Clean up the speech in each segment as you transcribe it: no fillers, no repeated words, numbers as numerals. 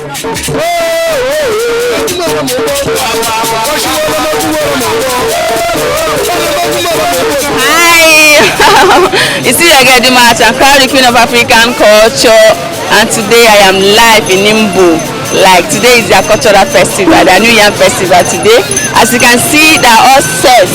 You see again the match. I'm proud the Queen of African Culture, and today I am live in Imbu. Like today is their cultural festival, their New Yam festival today. As you can see, they are all set.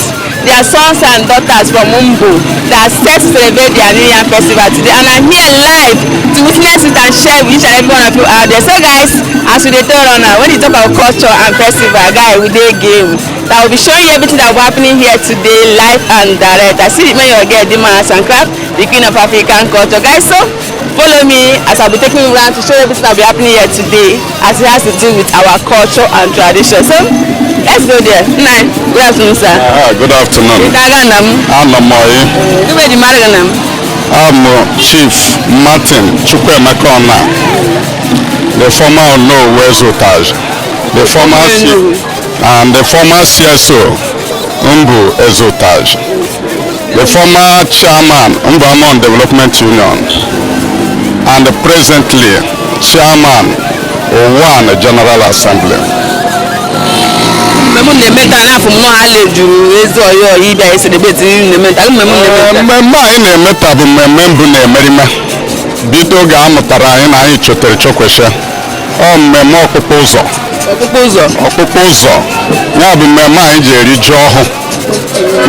Their sons and daughters from Imbu that are set to celebrate their New Yam festival today, and I'm here live to witness it and share with each and every one of you out there. So guys, as we tell on now, when you talk about culture and festival, guys, we dey game. That will be showing you everything that will be happening here today, live and direct. I see the man you get the Arts and Craft, the Queen of African Culture. Guys, so follow me as I'll be taking you around to show you everything that will be happening here today, as it has to do with our culture and tradition. So let's go there. Nine. Good afternoon, sir. Good afternoon. I'm Chief Martin Chukwemekona, the former Obollo-Afor, the former and the former CSO Umbu Ezotage, the former chairman Umbu Development Union, and the presently chairman of 1 General Assembly. Okpukpo ụzọ ya bụ mmemme anyị ji eri ji ọhụụ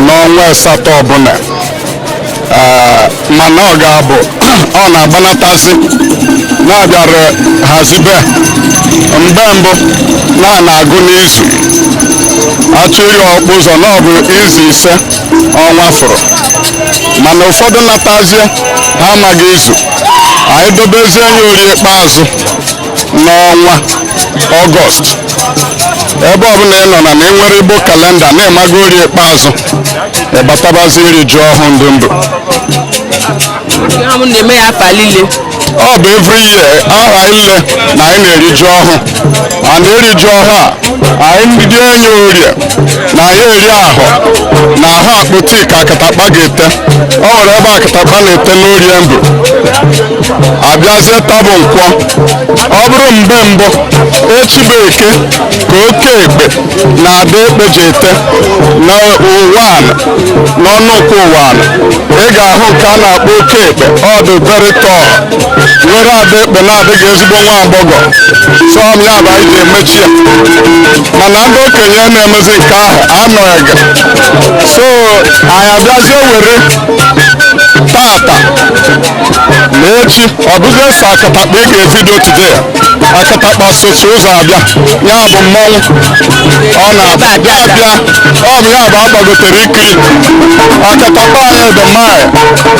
n'ọnwa asatọ ọbụla mana ọ ga-abụ ọ na-agbanatazi na-abịara hazibe mgbe mbụ na-agụ n'izu achọ iri ọkpụ ụzọ na ọ bụ izu 5 ọnwa fụrụ mana ụfọdụ natazie ha amaghị izu anyị dobezie ya ori ikpeazụ n'ọnwa Ọgọst ebe ọbụla ị nọ na enwere Igbo kalenda na-emaga ori ikpeazụ ịbatabazi iri ji ọhụụ ndụ ọ bụ every year aha ile na anyị na-eri ji ọhụụ and eri ji ọhụụ a anyị ndị enyi orie na ya eri ahụ na ahụ akpụti ka akatakpa ga-ete ọ nwere ebe akatakpa na-ete n'orie mbụ abịazie tabụ nkwọ ọ bụrụ mgbe mbụ echibe eke ka oke ekpe na-ada ekpe ji ete n'ụwa n'ọnụ ụkwụ ụwa ị ga-ahụ nke a na-akpọ oke ekpe ọ dị very tall nwere ada ekpe na-adịghị ezigbo nwa agbọghọ sọm ya bụ anyị ji emechi ya mana ndị okenye na-emezi nke ahụ anọghị so anyị abịazie were tata na echi ọ bụzie so akatakpa ị ga-evidio today akatakpa sochi ụzọ abịa ya bụ mmọnwụ ọ na-abịa abịa ọ bụ ya bụ agbagotere ikiri akatakpa anyị dị mile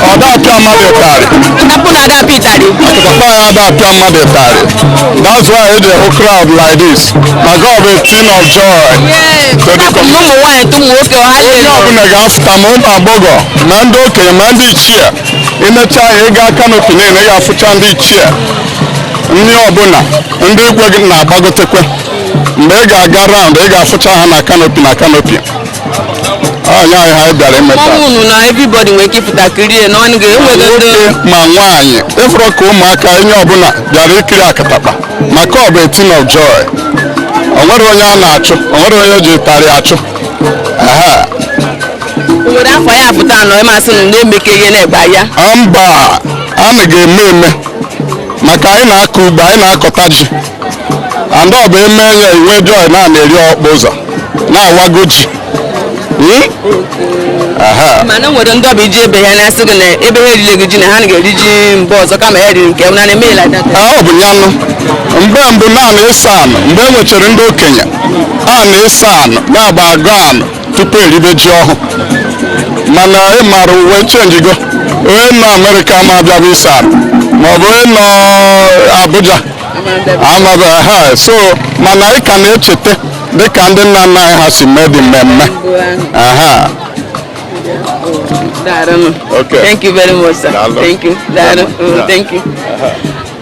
ọ da-apịa mmadụ ịtarị akatakpa anyị ada-apịa mmadụ ịtarị that's why e ji hụ crowd like this maka ọ bụ a thing of joy to the community. Onye ọbụla ga-afụta ma ụmụ agbọghọ ma ndị okenye ma ndị ichie imecha ya ịga kanopi niile ga-afụcha ndị ichie ndị ọbụla ndị igwe gị na-agbagotekwe mgbe ị ga-aga raụnd ị ga-afụcha ha na kanopi onye anyị ha bịara imeta ma nwaanyị ịfụrụ ka ụmụaka onye ọbụla bịara ikiri akatakpa maka ọ bụ a thing of joy. O nwere onye a na-achụ o nwere onye ji tarị achụ mba a na-eme maka anyị na-akọ ugbo anyị na-akọta ji and ọ bụ eme ya iwe joy na-eri ọkpụ ụzọ na-awago ji mana nwere ndị ọbụ iji ebe ha na-asị gị na ebe ha eriri gị ji na ha ga-eri ji mgbe ọzọ kama ha riri nke na na-eme ya ọ bụ ya nụ mgbe mbụ naanị ịsa anụ mgbe e nwechara ndị okenye a na-ịsa anụ na-agba agụ anụ tupu eribe ji ọhụụ mana ị mara uwe chenjigo onye nọ Amerịka ma abịaba ịsa anụ maọbụ onye nọ Abuja amabeghị ha so mana ị ka na-echeta dịka ndị nna nna anyị ha si mee dị mmemme Okay. Thank you very much, sir. Thank you. Thank you.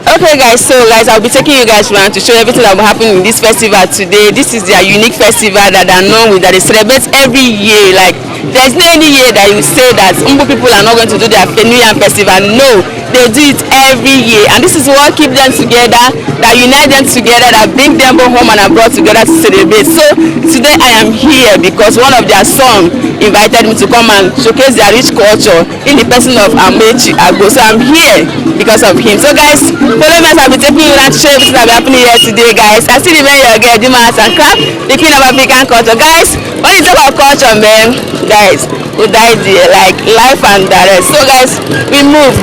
Okay, guys. So, guys, I'll be taking you guys around to show everything that will happen in this festival today. This is their unique festival that are known with, that they celebrate every year. Like, there's no any year that you say that Umbu people are not going to do their New Year festival. No, they do it every year, and this is what keeps them together, that unite them together, that bring them both home and abroad together to celebrate. So today I am here because one of their sons invited me to come and showcase their rich culture in the person of Amechi Agbo. So I'm here because of him. So guys, follow me as I'll be taking you around to show you everything that will be happening here today, guys. I still remain your girl, Dima Arts and Craft, the queen of African culture. Guys, when you talk about culture, man, guys, we died there, like life and direct. So guys, we move.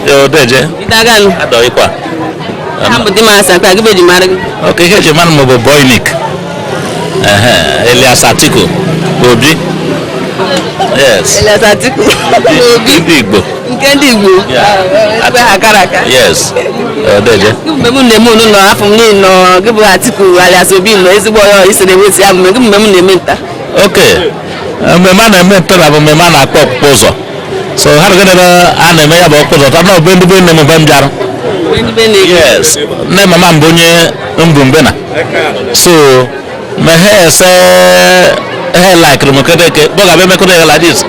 Yo, Deje. Dagan. Ado ikwa. Ambo Dima Arts and Craft, give me the Okay, here's your man mobile boy Nick. Elias Atiku. Obi. Yes. Elias Atiku. Obi Igbo. Nkendi Igbo. Yeah. Yes. Deje. Memu nemu no afum ni no give Atiku alias Obi no ezigbo yo isi na weti am memu nemu nta. Okay. Mema na eme na bo mema na akpọ Okpukpo ụzọ. So how do I name ya bụ Okpukpo ụzọ? Tano be ndị be nne m be m bịara. Yes. Ne mama m bụ onye Mbumbena. So me he say he like no kedeke boga be me kodeke like this.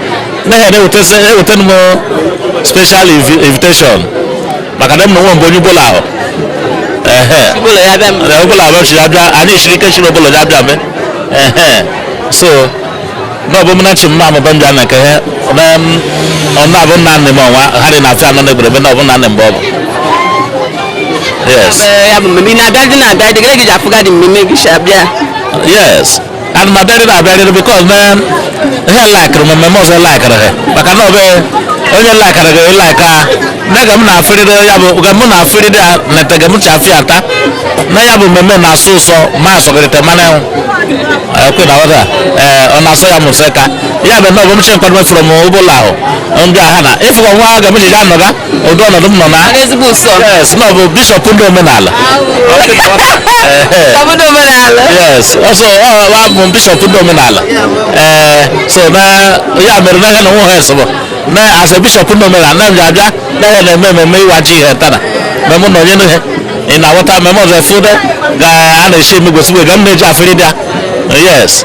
Me he dey hotel mo special invitation. Maka dem no won bonyu bola o. Obollo ya bịa m. Obollo-Afor shi ya bịa, ani shirike shi Obollo ya bịa me. So no bo mna chi mma mo ban bịa na ke he ona bo na ne mo wa ha dị na afia no na egbere na bo na ne mbo. Yes. Ya bụ mmemme na-abịa dị na-abịa dị gị afụga dị mmemme gị shabịa. Yes. And my daddy na very because man he like remember most like her. Maka no be onye like her like na ga m na afiri ya bụ ga m na afiri da na te ga m chafi ata. Na ya bụ mmemme na so so ma so gere te mana ko na wada ona so ya museka. Ya be no bo m chen kwado from Obollo-Afor. Ndị aha na if go nwa ga m ji ga noga odo no dum no na. Ezigbo so. Yes, no bụ bishop ndị omenala. Obodo omenala. Yes, also wa bụ bishop ndị omenala. So na ya mere na no ho eso na as a bishop ndị omenala na m abịa na ya na mmemme iwaji ihe tana. Na mụ no nye no he. Ina wata memo ze fude ga ana shi mi gosi we ga mmeji afiri dia. Yes.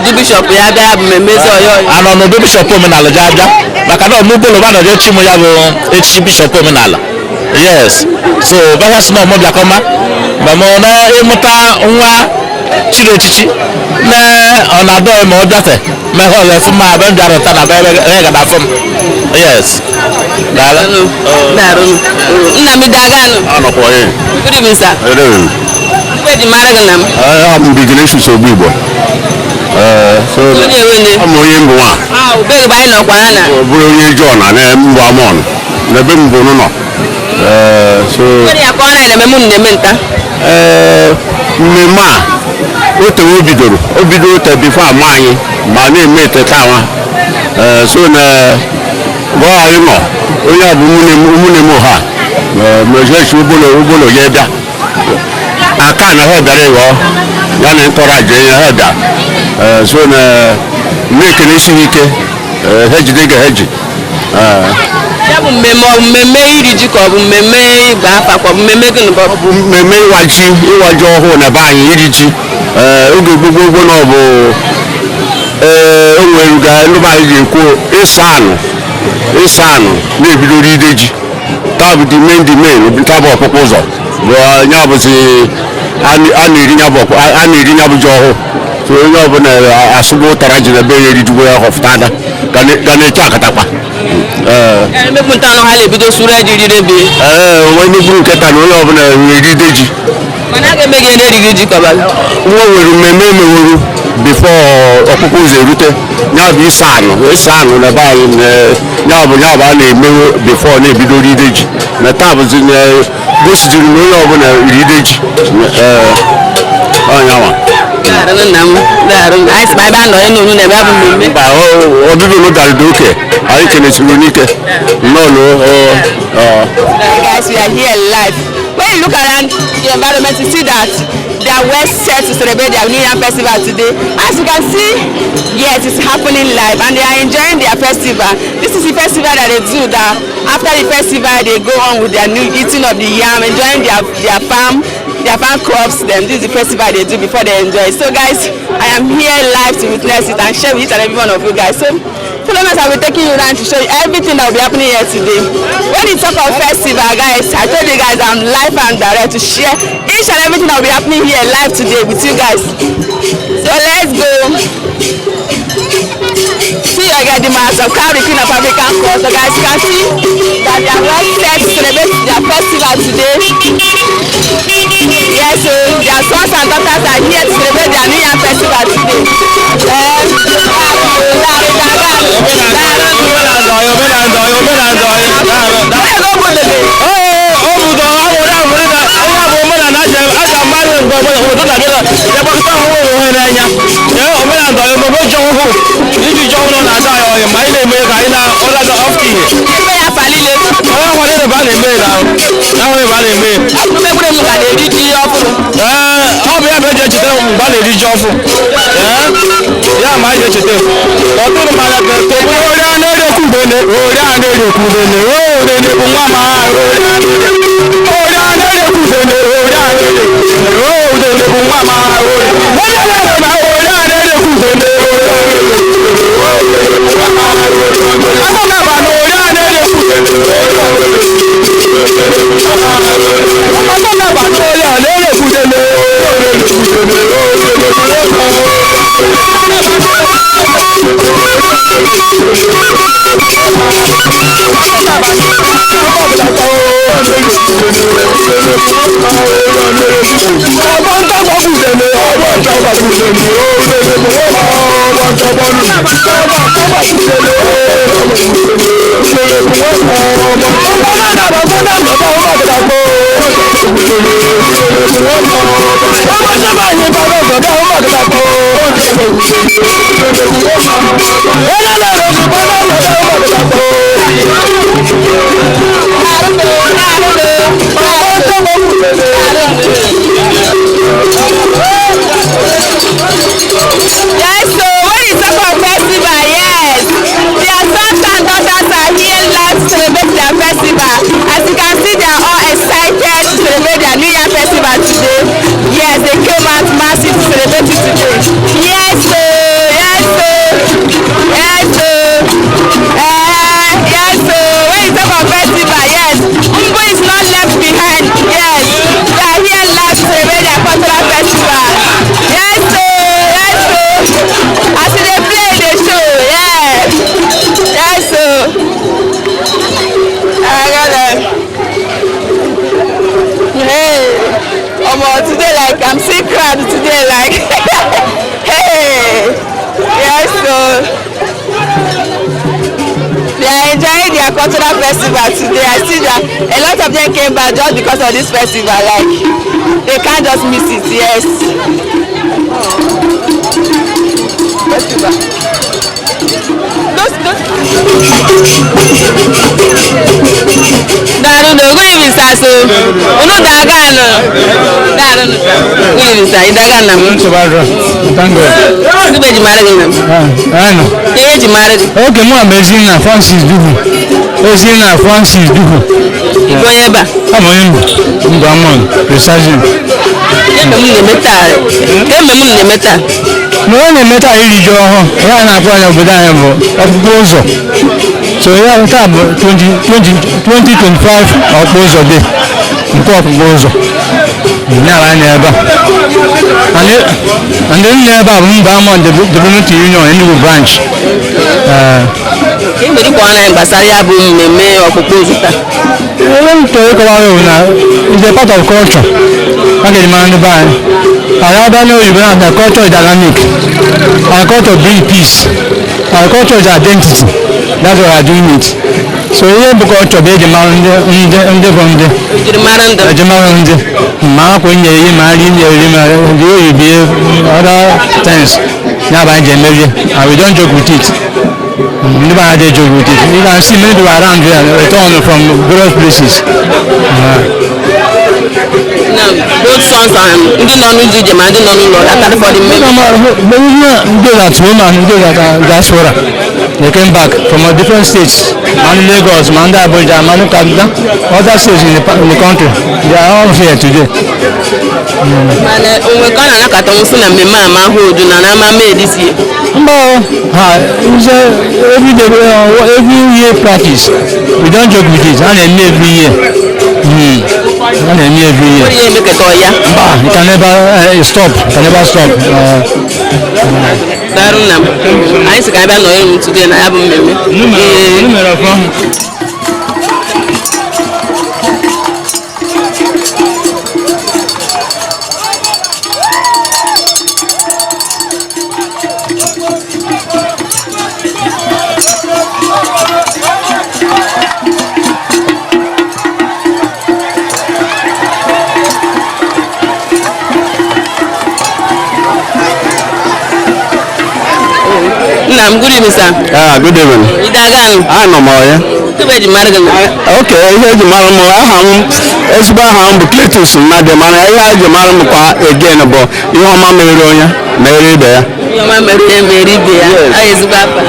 The bishop ya bịa bụ mmemme oyo. Ano no bishop omenala ja abịa. Maka na Obollo ba na je chi mo ya bụ echi bishop omenala. Yes. So baka sino mo bịa koma. Ma mo na ịmụta nwa chiri echichi na ona do mo ọbịate. Me ho le fuma ba bịara ta na ba ga da fum. Yes. Dala. Daru. Nna mi daganu. Ano ko ye. Good evening, sir. Good evening. Where the marriage nam? I'm beginning to so Igbo. So I'm onye mbụ nwa. Ah, obere ba ino kwa na. Bụrụ onye John na mbụ Amon. Na be mbụ no. So Where ya kwa na mmemme mmemme nta. Mmemme a ote obidoro te before ama anyị ma na-eme eteta nwa. So na go anyị nọ onye abụ ụmụnne m ha. Mejeshi Obollo ya bịa. Aka na ha bịara ịghọ ya na ntọrọ aja ha bịa. So na mmekene isi ike ha jide ga ha ji. Ya bụ mmemme Iriji ka ọ bụ mmemme ịgba afa ka ọ bụ mmemme gịnị ka ọ bụ mmemme ịwaji ọhụụ na be anyị Iriji. Oge gbogbo na ọ bụ o nwere ga ndị anyị ji ekwu ịsa anụ na-ebidoro ide ji. Taa bụ the main taa bụ Okpukpo ụzọ. Ya bụzi a na-eri nya bụ ji ọhụụ. So onye ọbụla asụgbo ụtara ji na be ya erijugo ya họfụta ada ga na-eche akatakpa. emepụta anụ ha na-ebido suru ejiri ebe onye buru nketa na onye ọbụla eride ji mana a ga-eme gị na-eriri ji kọbala nwa nwere mmemme emeworo bifo ọkpụkpụ ụzọ erute ya bụ ịsa anụ na be anyị ya bụ a na-emewe bifo na-ebido ride ji na taa bụzi gosiziri na onye ọbụla ride ji ọnyanwa ọdụdụ unu darịda oke anyị kenesiri n'ike guys, we are here live. When you look around the environment, you see that they are well set to celebrate their New Year festival today. As you can see, yes, it's happening live and they are enjoying their festival. This is the festival that they do that after the festival they go on with their new eating of the yam, enjoying their farm crops. Then this is the festival they do before they enjoy. So guys, I am here live to witness it and share with each and every one of you guys. So follow me as I will be taking you around to show you everything that will be happening here today. When you talk of festival, guys, I told you guys I'm live and direct to share each and everything that will be happening here live today with you guys. So let's go. See again the mass of Crown Queen of African culture. Guys, you can see that they are well set to celebrate their festival today. Yes, so their sons and daughters are here to celebrate their New Year festival today. I'm seeing crowd today, like, hey, yes, so they are enjoying their cultural festival today. I see that a lot of them came back just because of this festival, like, they can't just miss it, yes. Festival. Darudo, good evening, sir. So, Uno Dagano. Darudo. Good evening, sir. Idagana. Thank God. Who be married him? I know. Who be married? Okay, mo amazing na Francis Dugu. Amazing na Francis Dugu. Iboyeba. Amo yimbo. Ngamon, precisely. Kembe mu ne meta. No one meta Iriji ho. Ya na kwa na obodo anyị bụ Okpukpo ụzọ. So ya nke a bụ 2025 Okpukpo ụzọ dị. Nke Okpukpo ụzọ. Nyara anya ebe a. And then ebe a bụ Mbamon Development Union Enugu branch. Ka nwere ikwu ọnụ gbasara ya bụ mmemme ọkpụkpụ ozu taa. It's a part of culture. Our culture is dynamic. Our culture brings peace. Our culture is identity. That's why we are doing it. So here because culture be the man other things. And we don't joke with it. Nobody joke with it. You can see many people around here return from various places. Now, both sons and ndị nọ n'Ijiji ma ndị nọ n'ụlọ atari for the those at home and those at diaspora. They came back from different states. Man Lagos, Man Abuja, Man Kaduna, other states in the country. They are all here today. Mana onwe ka na-anakọta nwụsị na mmemme a ma ahụ odu na ama mee this year. It's every year practice. We don't joke with it. And every year. And every year. You can never stop. Can never stop. Darunam. Anyị sị ka anyị bịa nọ elu today na ya bụ mmemme. Good evening, sir. Good evening. I know more. Okay, here's the man. It's about Cletus, Madam. I had the man again about your mamma Mary Bear. Your mamma Mary Bear. I is Papa.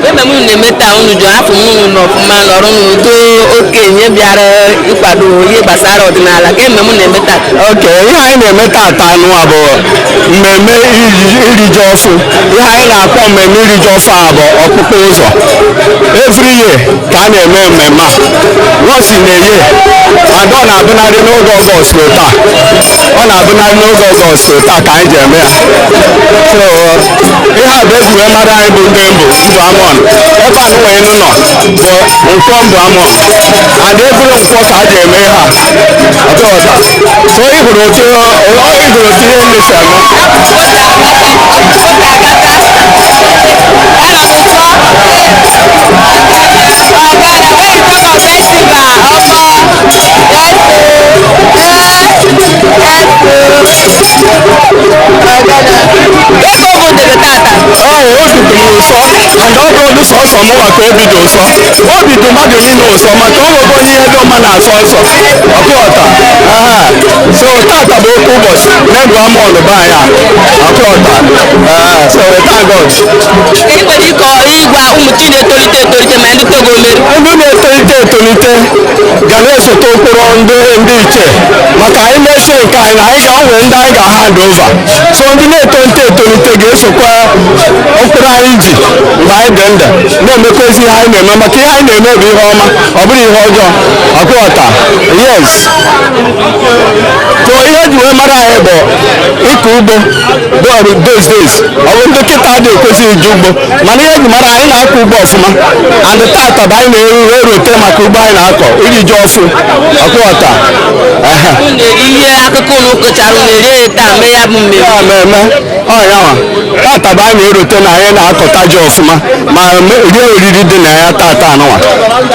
When the moon met down to Jaff, moon of man or okay, maybe if I do Basar or Nala, came the moon and met that. Okay, I met that time about Iriji also. I come and Iriji Offer or proposal. Every year, can you remember? Once in a year, I don't have another no goggles with that. On a no goggles with that kind of man. So, we have this remember I do gamble to Amon. If I know any not, but from Amon. And every of course I did may have. So, if you go to this hand over. So on the net on Okpukpo Iriji by Denda. No, because I remember I maybe home or bring Hojo Aquata. Yes. So here you remember Ikubo those days. I will look at how they could see Jumbo. Mania Mara in Akubo and the Tata by me will tell my Kuba in Ako. Iriji Jofu Aquata. Oh yeah, Tata by me to Nayana Kotajo of my really didn't have Tata.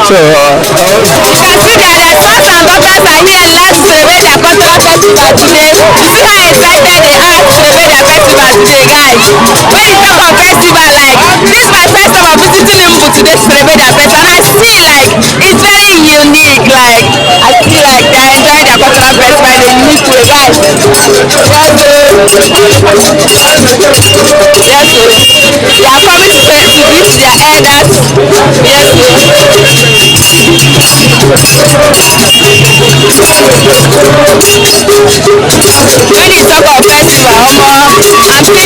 So, you can see that the sons and daughters are here left to celebrate their cultural festival today. You see how excited they are to celebrate their festival today, guys. When you talk of festival, like this is my first time of visiting Enugu today to celebrate their festival, and I see like it's very unique. Like I feel like they are enjoying their cultural festival in a unique way, guys. Yes, they are coming to greet their elders. Yes, when you talk of festival, I'm seeing this by the unique way, differently, like, wow, this is lovely.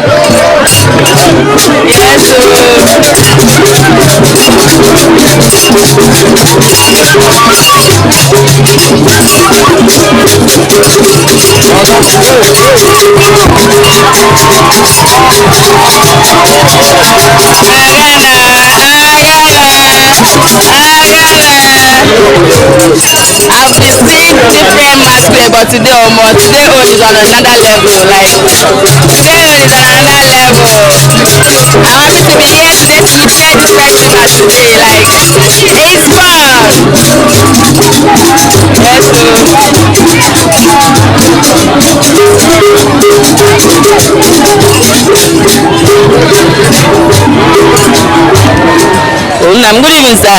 Yes, I've been seeing different masquerade, but today own is on another level. Like today own is on another level. I'm happy to be here today to share this festival today. Like it's fun. Yes, Nam, good evening, sir.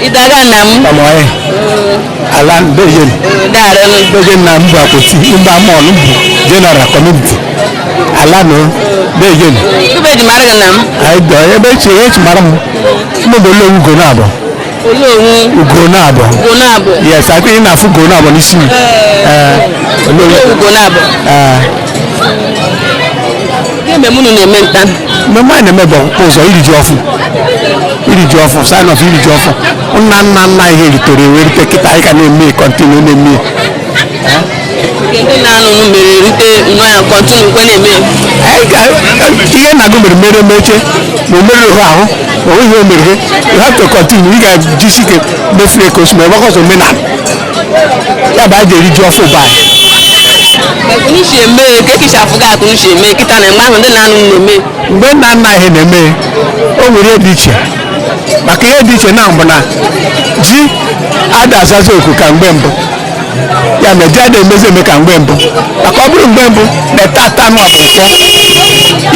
Idaga Nam. Amoy. Alan Bejen. Daran. Bejen Nam Bakuti. Imba Mon. General Community. Alano. Bejen. Bejen Marga Nam. I do. I bet you it's Maram. Mobile Ugonabo. Ugonabo. Ugonabo. Yes, I think enough Ugonabo. Listen. Ugonabo. Memunu ne mentan. Mama ne mebo pozo Iriji ofu. Iriji ofu, sign of Iriji ofu. Unna here to the kita I can me continue ne me. Kende na no mere rite no ya continue ko ne me. Ihe na go mere meche. Mo mere ho aho. O we mere. You have to continue. You got GCK be free coach me because of me na. Ya ba je Iriji ofu ba. Kuni sheme ke ki shafuga kuni sheme kita na ngba ndị na anu neme mgbe nna ihe na-eme o nwere dị iche maka ihe dị iche na mbụ na ji ada azazi oku ka mgbe mbụ ya na ji ada emezi eme ka mgbe mbụ maka ọ bụrụ mgbe mbụ na-eta atanụ ọbụfọ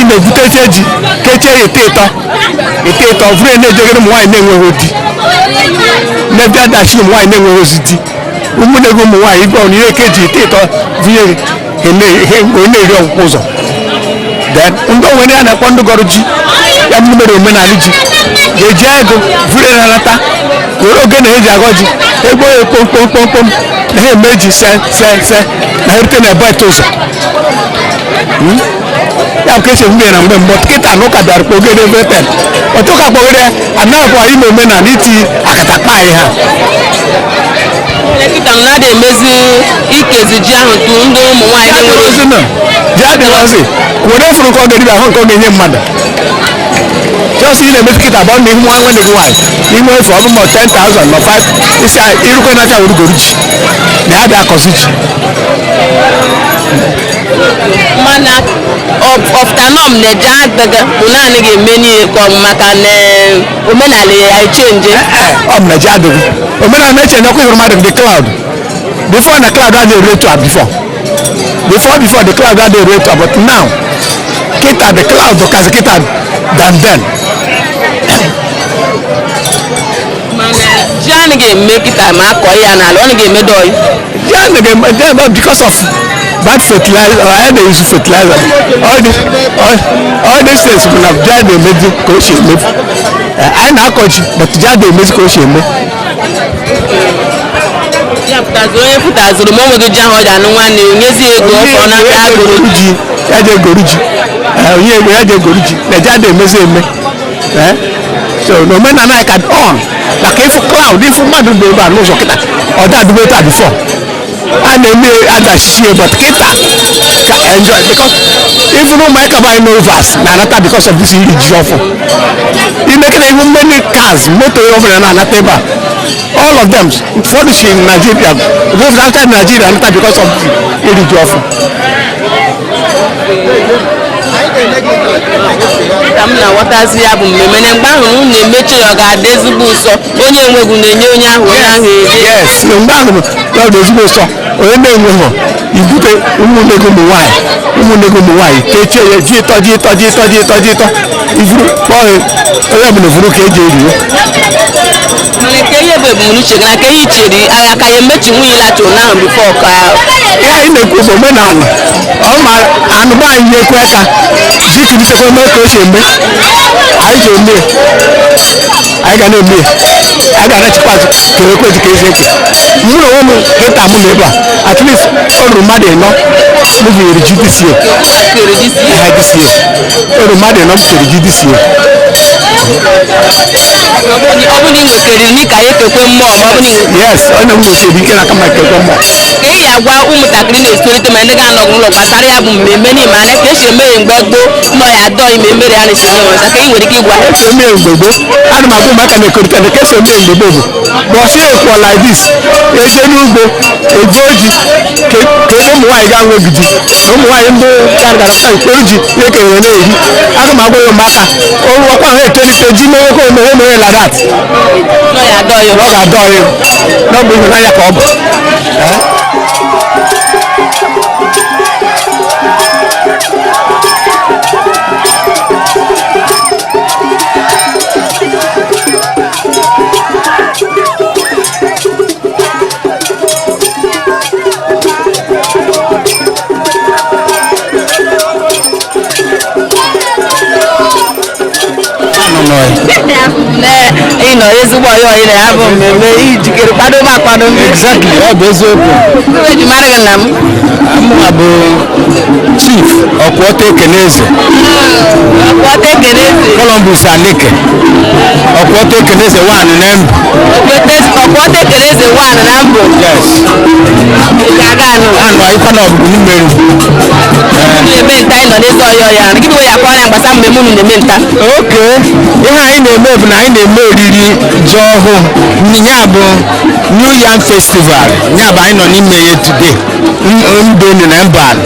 ị na-ebuteche ji kechie ya ete ịtọ vụrụ na-ejegere ụmụ nwaanyị na-enweghị di n'ebe adachiri ụmụ nwaanyị na-enweghị ozi di ụmụnne gị ụmụ nwaanyị ibe ọnụ ihe keji ete ịtọ vụnye na-eri ọgwụkwụ ụzọ ndị onwere ya na-akpọ ndị gọrọ ji ya mere omenala ji ga-eji ego vụrụ nalata were oge na eji agọ ji egbo ya kpomkpomkpomkpom na ha eme ji se na ha rute na ebe ete ụzọ ya bụ ka esi mgbe na mgbe mbọ kịta na ụka bịara kpogere ebe ete otu ụka kpogere anaghịkwa ime omenala iti akatakpa anyị ha kita na da emezi ikezi ji ahụ tu ndị ụmụ nwaanyị na-enwere ozi na ji adịghịzi were fụrụ nke ọ ga-eribe ahụ nke ọ ga-enye mmadụ just ị na-emezi kịta bụ na ihu nwa nwanne gị nwaanyị n'ime efu ọ bụ ma 10,000 na 5 isi irukwe n'acha wurugoro ji na ya bịa akọzi ji mana ọftanom na-eje adịga bụ naanị ga-eme n'ihe ka ọ maka na omenala ya echenje ọ bụ na ji adịghị omenala na-eche n'ọkụ ihụrụ mmadụ dị cloud before na cloud adịghị eretu a before the cloud adịghị eretu a but now kita the cloud kazi kita than then mana ji anyị ga-eme kịta ma akọ ya n'ala ọ ga-eme dọị ji anyị ga-eme because of bad fertilizer or any use fertilizer all these things bụ na ji anyị emezi ka o si emefu anyị na-akọ ji but ji anyị emezi ka o si eme ya pụtaziri onye pụtaziri ma o nweghị ji ahụ ọ ji anụ nwanne nyezi ego ọfọ n'aka agụrụ ji ya ji egoro ji onye ego ya ji egoro ji na ji anyị emezi eme so n'omenala anyị ka on maka ịfụ cloud ịfụ mmadụ bụ ebe a n'ụzọ kịta ọ dadube taa before a na-eme adachie but kịta ka enjoy because even ụmụaka bụ anyị novas na-anata because of this Iriji ọfụ ime kịta even many cars moto ọbụla na-anata ebe a all of them ụfọdụ si Nigeria those outside Nigeria anata because of Iriji ọfụ ka m na-aghọtazi ya bụ mmemme na mgbe ahụ unu na-emechi ya ọ ga-adị ezigbo ụsọ onye enwegwu na-enye onye ahụ eri yes mgbe ahụ ọ dị ezigbo ụsọ onye na-enweghị ibute ụmụnne gị ụmụ nwaanyị kechie ya ji ịtọ ivuru kpọọ onye ọbụla vuru ka eji eriwe mana ke ihe bụ ebumnuche gị na ka ihe ichere agha ka ya emechi nwunye lacha ụnyaahụ bifo ka ihe anyị na-ekwu bụ omenala ọ ụmụ anụmanụ anyị ekwe ka ji tiritekwa eme ka o si eme anyị ji eme anyị ga na-eme anyị ga-anachikwa azụ ka ekwe ji ka ezi ekwe mụ na onwe m hịta mụ na ebe a at least ọ ruru mmadụ ịnọ mụ ga Iriji this year o ruru mmadụ ịnọ m siri ji this year ọ bụ na ị nwekere ni ka ya ekekwe mmụọ ma ọ bụ na yes onye m nwesiri ike na aka ma ekekwe mmụọ ka ị ga-agwa ụmụntakịrị na-etolite ma ndị ga-anọgụ ụlọ gbasara ya bụ mmemme n'ime anya ka esi eme ya mgbe gboo nọ ya adọ ime mmeri a na-esi nye nwesa ka ị nwere ike ịgwa ha esi eme mgbe gboo ana m agwa ụmụaka na-ekorita na ka esi eme mgbe gboo bụ bọsị ekwo like this eje n'ugbo ego ji ka ụmụ nwaanyị ga nwe gidi ụmụ nwaanyị ndị garagara ikporo ji ekenyere na-eri aga m agwa ya ụmụaka ọkwa ha etolite ji mewekwa omeghe ladat nọ ya adọ ya ọ ga-adọ ya n'ọbụ ịhụnanya ka ọ bụ ịnọ ezigbo ọyọ ị na-abụ mmemme ijikere kwado m akwado m exactly ọ bụ eziokwu eji mara gị nna m mụnwa bụ chief ọkwọta ekeneze ọkwọta ekeneze Columbus Anike ọkwọta ekeneze 1 na mbụ ọkwọta ekeneze 1 na mbụ yes ga-aga anụ anyịkwa na ọbụbụ mmeri na-eme nta ịnọ n'ezi ọyọ ya gị bụ ya akọrọ ya gbasa mmemme unu na-eme nta oke ihe anyị na-eme bụ na anyị na-eme oriri ji ọhụụ ya bụ New Yam Festival ya bụ anyị nọ n'ime ya today mbenu na mbal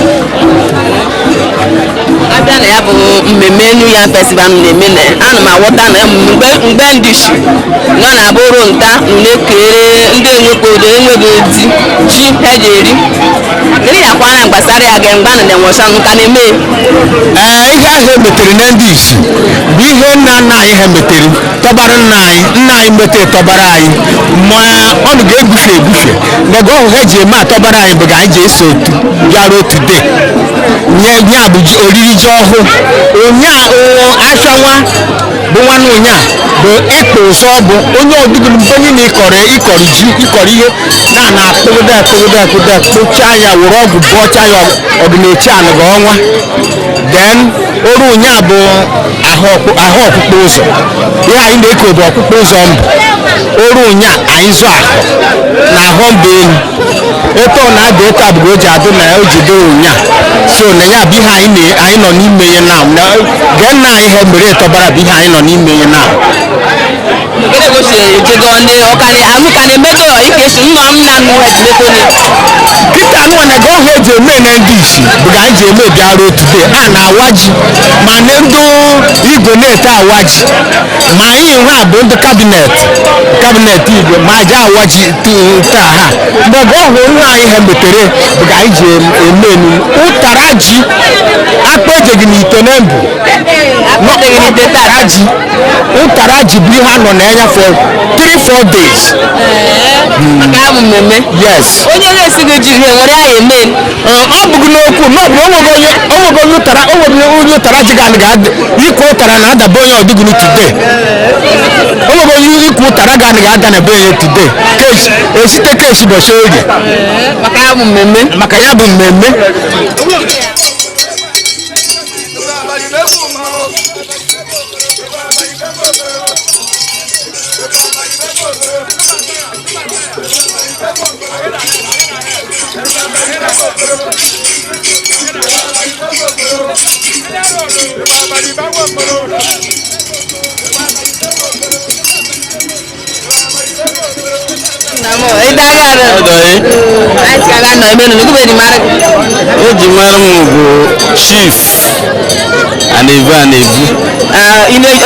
abịa na ya bụ mmemme New Yam Festival na-eme na ana m aghọta na mgbe ndị shi nọ na-abụ ruo nta na-ekere ndị enwekpodo enweghị ji ha ji eri gịnị ya kwana gbasara ya ga mgbe na enwesa nka na-eme ihe ahụ emetere na ndị isi bụ ihe nna nna anyị ha metere tọbara nna anyị metere tọbara anyị ma ọ ga-ebufe ebufe mgbe ọhụ ha ji eme atọbara anyị bụ ga anyị ji eso otu bịara otu de nye ya bụ oriri ji ọhụụ afịa nwa bụ nwanne ụnya bụ ịkpụ ụzọ bụ onye ọdụgụrụ onye na ịkọrọ ji ịkọrọ ihe na akpụgide kpochaa ya were ọgwụ bụọcha ya ọdịnochi anụga ọnwa then oru ụnya bụ ahụ ọkpụkpụ ụzọ ihe anyị na-eko bụ ọkpụkpụ ụzọ mbụ oru ụnya anyị zụ ahụ na ahụ mba elu eto na ada eto abụghị o ji adụ na o jide ụnya so na ya bụ ihe anyị nọ n'ime ya na gee nna anyị ha mere tọbara bụ ihe anyị nọ n'ime ya na ka na-emego ike si nna m na nwa ejimekone kịta anụwa na ga ọhụ eji eme na ndị isi bụ ga anyị ji eme bịara otu de a na-awa ji ma na ndị igwe na-ete awa ji ma anyị ha bụ ndị kabinet igwe ma ji awa ji taa ha mgbe ga ọhụ nwa anyị ha metere bụ ga anyị ji eme ụtara ji akpa ejeghị n'ite na mbụ ụtara ji bụ ihe a nọ na ya for 3-4 days maka ya bụ mmemme yes onye na-esighị ji ihe nwere ya eme ọ bụghị n'okwu n'ọbụ onye ụtara ji ikwu ụtara na-adaba onye ọdịgụrụ today onwere onye ikwu ụtara ga-ada na be onye today esite keshi ụbọchị oge maka ya bụ mmemme Eji mara m bụ chief ana-ebu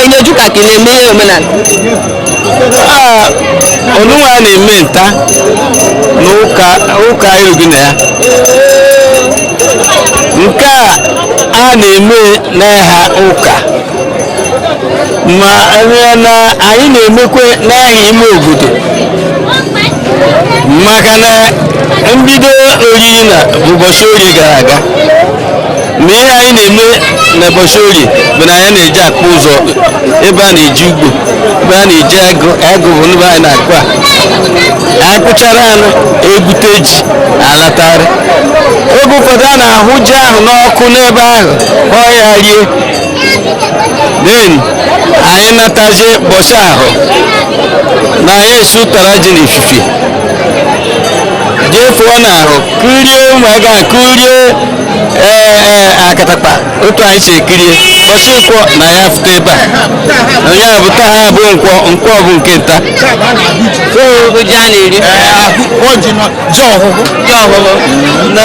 Ineju ka ka na-eme omenala onunwa a na-eme nta n'ụka irugi na ya nke a na-eme n'aha ụka ma anyị na-emekwe n'aha ime obodo maka na mbido oriri na ụbọchị orie gara aga na ihe anyị na-eme n'ụbọchị orie bụ na anyị na-eji akpụ ụzọ ebe a na-eji ugbo ebe a na-eji agụ bụ ebe anyị na-akpụ a akpụchara anụ ebute ji alatara oge ụfọdụ a na-ahụ ji ahụ n'ọkụ n'ebe ahụ ọ ya rie den anyị natazie bọchị ahụ na anyị esi ụtara ji n'ifife jee fụọ n'ahụ kụrie ụmụaka kụrie akatakpa otu anyị si ekirie bọchị nkwọ na ya fụta ebe a onye a bụ taa ha bụ nkwọ bụ nke nta na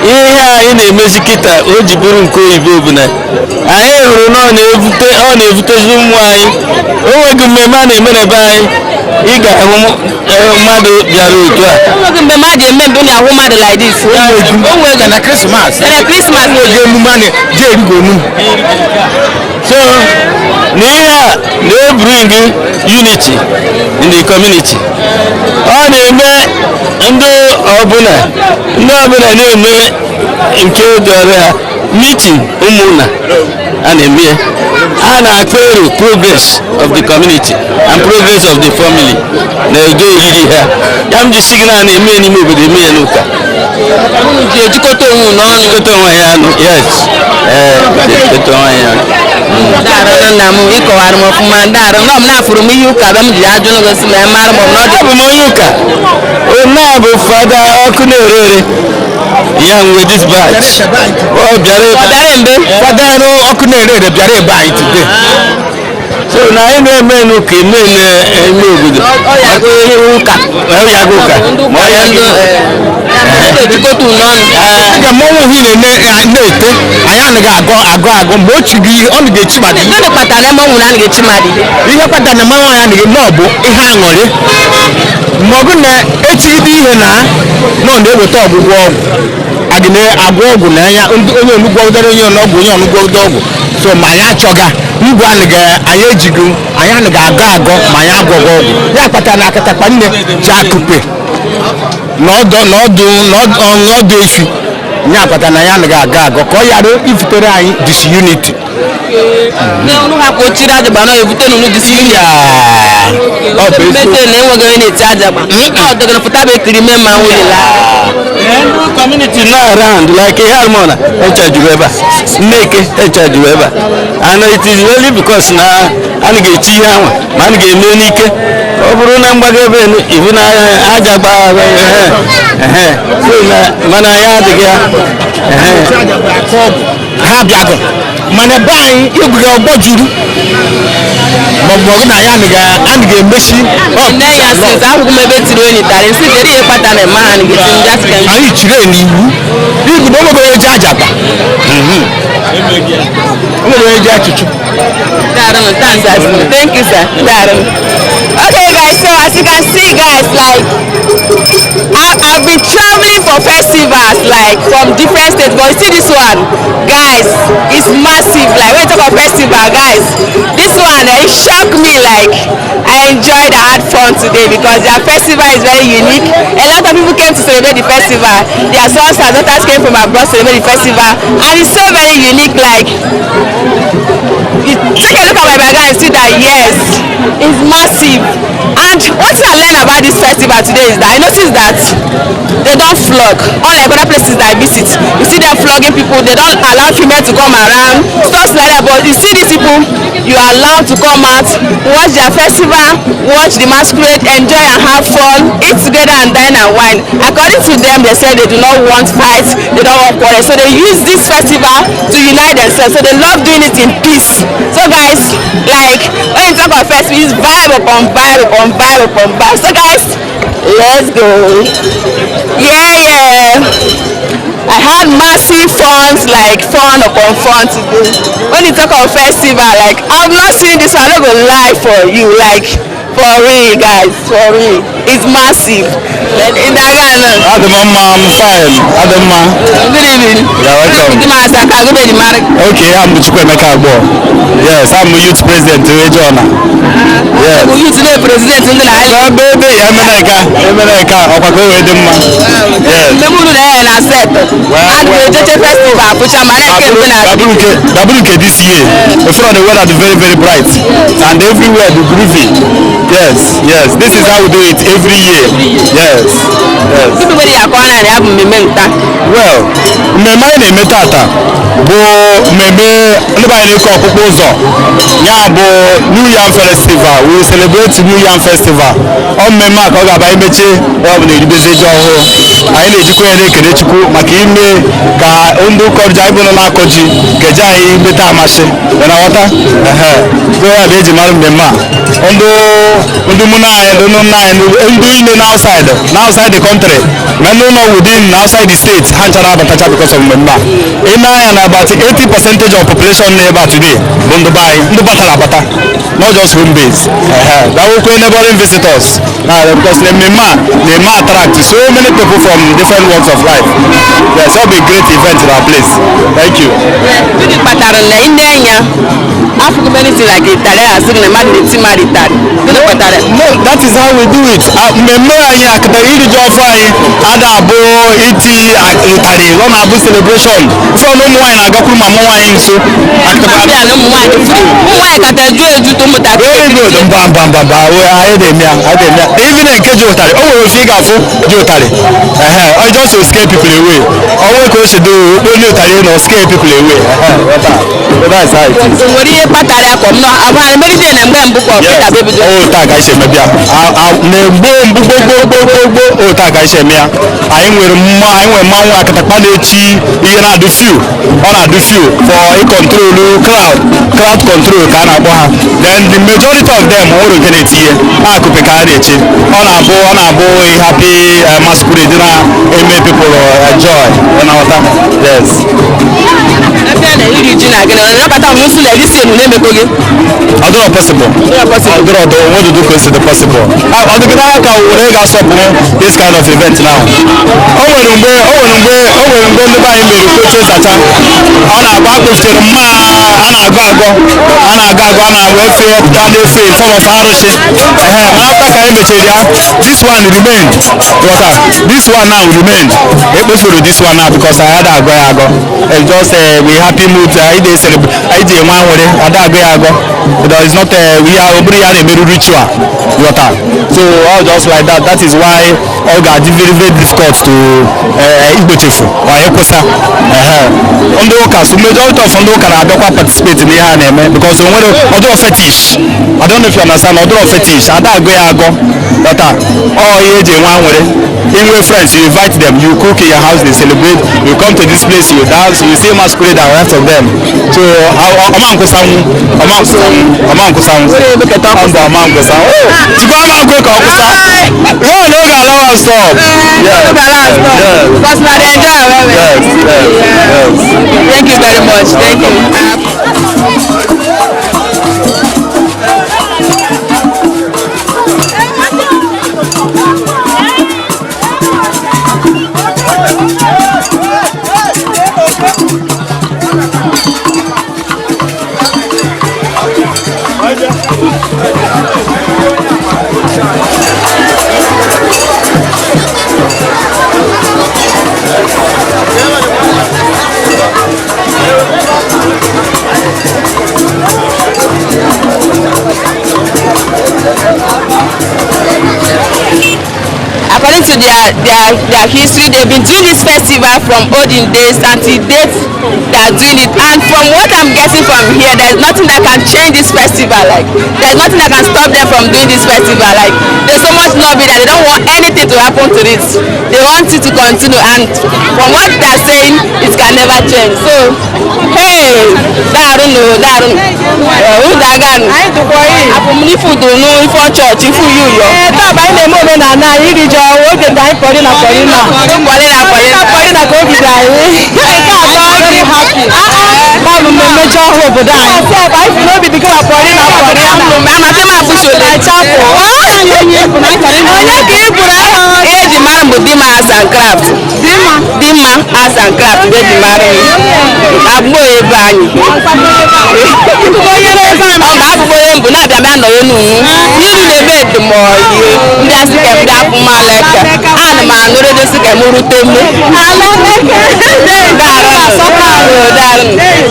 ihe anyị na-emezi kịta o ji bụrụ nke oyibo bụ na anyị hụrụ na ọ na-evutezi ụmụ anyị o nweghị mmemme a na-eme n'ebe anyị ị ga-ahụ mmadụ bịara otu a mgbe mmadụ eme mgbe na-ahụ mmadụ like this na Christmas na-eji emume a na-eji erigonu so n'ihe a na-ebring unity in the community ọ na-eme ndị ọbụla na-eme nke dọrọ ha meeting ụmụnna a na-eme a na-akpa ero progress of the community and progress of the family na ego oriri ha ya m ji si gị na na-eme n'ime obodo eme ya n'ụka ejikọta onwe n'ọnụ jikọta onwe ya ọnụ yes jikọta onwe ya ọnụ ndarụ nna m ịkọwara m ọfụma ndarụ nọ m na-afụrụ m ihe ụka ebe m ji ajụ n'ogosi ma mara m abụ m onye ụka onye a bụ fada ọkụ na-ere ere ya nwe this batch ọ bịara mbe fada ọkụ na-ere ere bịara ebe anyị today so na anyị na-eme n'ụka eme n'ime obodo ọyago ụka ma ọ ya ndị ejikọta n'ọnụ aga mmọnwụ ihe na-ete anyị anaghị agụ mgbe o chiri ihe ọ na-echi mmadụ gịnị kpatara eme ọnwụ na a ga-echi mmadụ ihe kpatara na mmanwụ ya anaghị nọ bụ ihe aṅụrị ma ọ bụ na echigide ihe na nọ na-eweta ọgwụgwọ ọgwụ aga na-agwọ ọgwụ na anya onye onugbo ọgwụdara onye ọgwụ onye ọnụgwọ ọgwụ so ma anyị achọga ngwa anyị ejigo anyị anaghị agọ ma anyị agwọghị ọgwụ ya kpatara na akatakpa nne ji akụpe n'ọdụ efi nye akpata na ya anaghị agọ ka ọ yara ifutere anyị disunity n'ọnụ ha ka o chiri ajagba na ebute n'ụlọ disunity na enweghị onye na-eti ajagba ọ dịgara pụta bụ ekiri mee ma nwunye community no around like ihe almona echajuru ebe a nneke echajuru ebe a and it is really because na a ga-echi ihe anwa ma a ga-eme n'ike ọ bụrụ na mgbago ebe ibu na aja gbaa mana ya adịghị ya ha bịago mana ebe anyị igwure ọgbọ juru maọbụ na ya anaghị emechi nne ya sịs ahụghị m ebe tiri onye tara nsị kedu ihe kpatara na mma ha na-esi ndị asị anyị chiri n'iwu igwure onwere onye ji ajagba onwere onye ji achụchụ thank you sir okay guys, so as you can see guys, like I've been traveling for festivals like from different states, but you see this one guys, it's massive. Like when you talk about festival guys, this one it shocked me. Like I enjoyed, I had fun today because their festival is very unique. A lot of people came to celebrate the festival. Their sons and daughters came from abroad to celebrate the festival, and it's so very unique. Like you take a look at my background and see that yes, it's massive. And what I learned about this festival today is that I noticed that they don't flog, unlike other places that I visit. You see them flogging people, they don't allow females to come around, stuff like that. But you see these people, you are allowed to come out, watch their festival, watch the masquerade, enjoy and have fun, eat together and dine and wine. According to them, they say they do not want fights, they don't want quarrels. So they use this festival to unite themselves. So they love doing it in peace. So guys, like when you talk about festival, it's vibe upon vibe upon vibe upon vibe. So guys, let's go. Yeah. I had massive funs, like fun upon fun today. When you talk about festival, like I've not seen this one. I'm not gonna lie for you. Like For real, guys, for real. It's massive. In Dagana. Adamma, I'm fine. Adamma. Good evening. You're welcome. Okay, I'm Agbo. Yes, I'm the youth president to Ejona. Yes. Youth president in the island. Baby, America. Yes. This year, the front of the weather is very, very bright, and everywhere the groovy. Yes, yes. This is how we do it every year. Yes, yes. Well, mmemme tata bụ mmemme ndị banyere ka Okpukpo ụzọ ya bụ New Yam Festival. We celebrate New Yam Festival. Ọ mmemme a ka ọ ga-aba imechi ọ bụ na-eribezi ji ọhụrụ. Anyị na-ejikwa ya na-ekele Chukwu maka ime ka ndị ụkọrọ anyị bụ na-akọ ji ga-eji anyị meta amasị na nghọta so ya bụ eji mara mmemme a ndị mụ na anyị ndị nna anyị ndị ime na outside the country ma ndị nọ within na outside the state ha nchara abatacha because of mmemme a ị na-anya na about 80% of population n'ebe a today bụ ndị be anyị ndị batara abata not just home base gawokwe neighboring visitors because the mmemme a na-eme attract so many people from different walks of life. Yes, it'll be a great event in our place. Thank you. Anything like Italy, no, that is how we do it. Celebration. So no more I go my mom so. Very good. Even in Kejotari, oh, figure Jotari. I just to scare people away. All we can do, don't Italian or scare people away. That's how it is. Oh, tag I say maybe. Oh, tag I say me. I will mount like a panachi. You know, do few. All I do few for a crowd control. Then the majority of them all get it here. I could pick a all our boy happy masquerade dinner and make people enjoy. Yes. Iriji na gina na bata musu le isi enu na emekoge Adoro possible. Adoro do what to do consider possible. Adu gina ka wore ga support this kind of event now. O nwere mgbe ndị be anyị mere koche zacha. Ọ na-agba kpoftere mma a na-agụ efe pụta na-efe form of arụsị. Ma after ka anyị mechiri ya, this one remained. This one now remained. Ekpofuru this one now because I had agụ ya agụ. And just we happy mood. I dey celebrate. I dey one with it. Ada agụ ya agụ. But it's not we are obri ya na-emeru ritual. So all just like that. That is why all got very very difficult to igbochefu or ekwesa. Ndị ụka so majority of ndị ụka na-abịakwa participate in ihe a na-eme because onwere ọdụrụ fetish. I don't know if you understand ọdụrụ fetish. Ada agụ ya agụ. All ihe eji nwa nwere. Inwe friends, you invite them, you cook in your house, they celebrate, you come to this place, you dance, you see masquerade and rest of them. So Thank you very much. Thank you. According to their history, they've been doing this festival from olden days until date. They are doing it, and from what I'm getting from here, there's nothing that can change this festival. Like there's nothing that can stop them from doing this festival. Like there's so much love that they don't want anything to happen to it. They want it to continue, and from what they're saying, it can never change. So hey, darun. Who's that guy? If you do no, if you church, if you omenala anyị iri ji ọhụụ oge ndị anyị pọrị na pọrị na pọrị na ka obi dị anyị nke a bụ mmemme ji ọhụụ obodo anyị anyị fi n'obi dịka na pọrị na pọrị na amasị m abụsole chapụ onye ka ị bụrụ ahụ ihe eji mara m bụ Dima Arts and Craft Dima Arts and Craft bụ eji mara m Agbo ebe anyị ọ bụ abụbụ onye mbụ na-abịa bịa nọ Enugu n'iru na-eme edemọyi ndị asị ka ndị apụmaleke ana m anụ redio sị ka m rute mme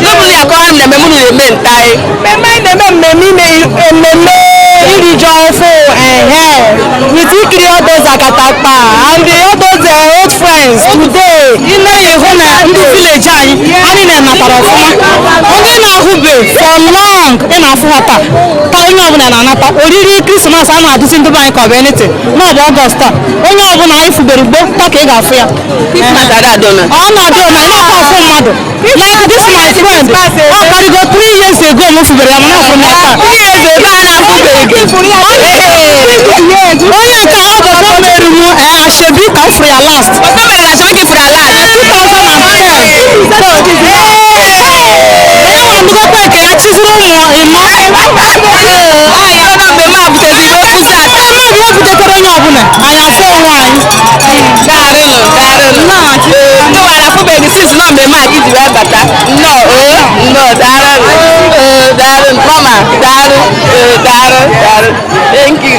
n'ụbụrụ ya kọrọ m na mmemme unu na-eme ntaị mmemme iri ji ọfụ with ikiri all those akatakpa and all those old friends today ile ya hụ na ndị village anyị anyị na-anatara ọfụma onye na-ahụbe from long ị na-afụ ha taa ka onye ọbụla na-anata oriri krismas a na-adụzi ndị be anyị ka ọ bụ anything na ọ bụ ọgọst a onye ọbụla anyị fubere ugbo taa ka ị ga-afụ ya ọ na-adị ome na-akọ ọfụ mmadụ like this my friend ọ karịgo 3 years ago m fubere ya mana afọ m ya taa onye nke ọgọdọ mere m ashebi ka m fụrụ ya last 2005 ka ya chiziri ụmụ ịnọ butetere onye ọbụla anyị afọ onwe anyị afụbeghị sis nọ mmemme a iji wee bata daalụ mama daalụ thank you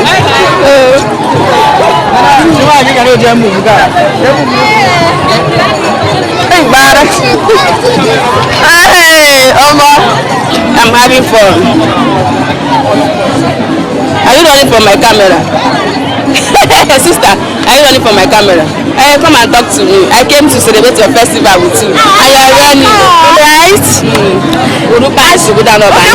I'm having fun. Are you running for my camera? Sister, are you running for my camera? Come and talk to me. I came to celebrate your festival with you. And you are running, right? Urupa isugu down up and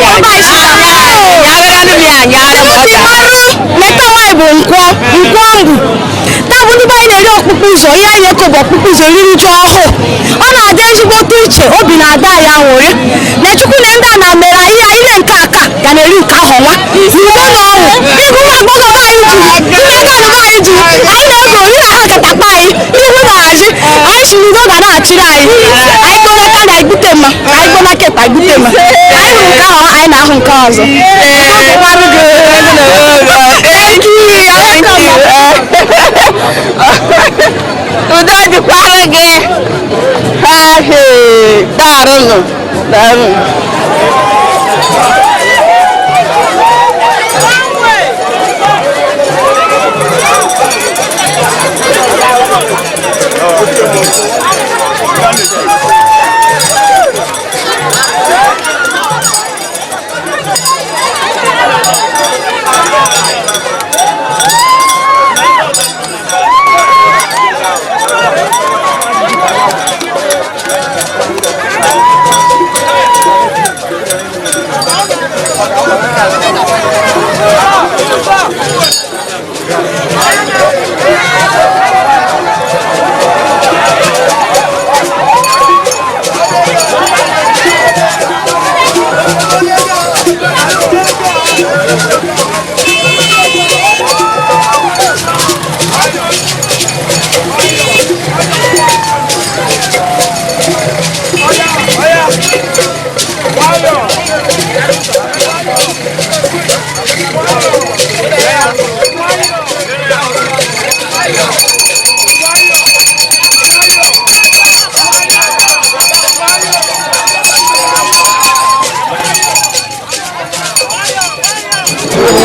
tabụ ndị be anyị na-eri ọkpụkpụ ụzọ ihe anyị na-eko bụ ọkpụkpụ ụzọ riri ji ọhụụ ọ na-adị ezigbo otu iche obi na-ada ya nwụrị na chukwu na ndị a na mere ihe ile nke aka ga na-eri nke ahụ nwa n'udo na ọnwụ ịbụ nwa agbọghọ anyị ji anyị na-ego ori na ha katakpa anyị ihu na hazi anyị si n'udo ga na-achịrị anyị anyị kpọrọta na egbute mma anyị gbona keta egbute mma anyị hụrụ nke ahụ anyị na-ahụ nke ọzọ udo dịkwara gị daalụ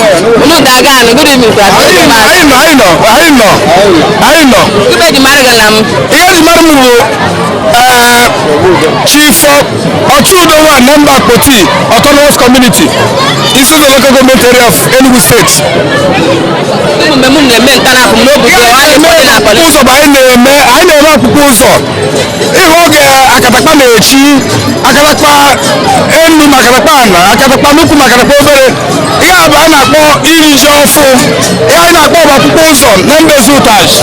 Good evening, sir. I know. Ibe di Marigalam. Here is Marmu. Chief Ochudowa Member Poti, Autonomous Community. This is the local government area of Enugu State. Akatakpa na-echi, akatakpa enu makatakpa ana, akatakpa nnukwu makatakpa obere. Ihe abụ a na-akpọ iri ji ọfụ. Ihe anyị na-akpọ bụ ọkpụkpụ ụzọ na mbezi ụtaji.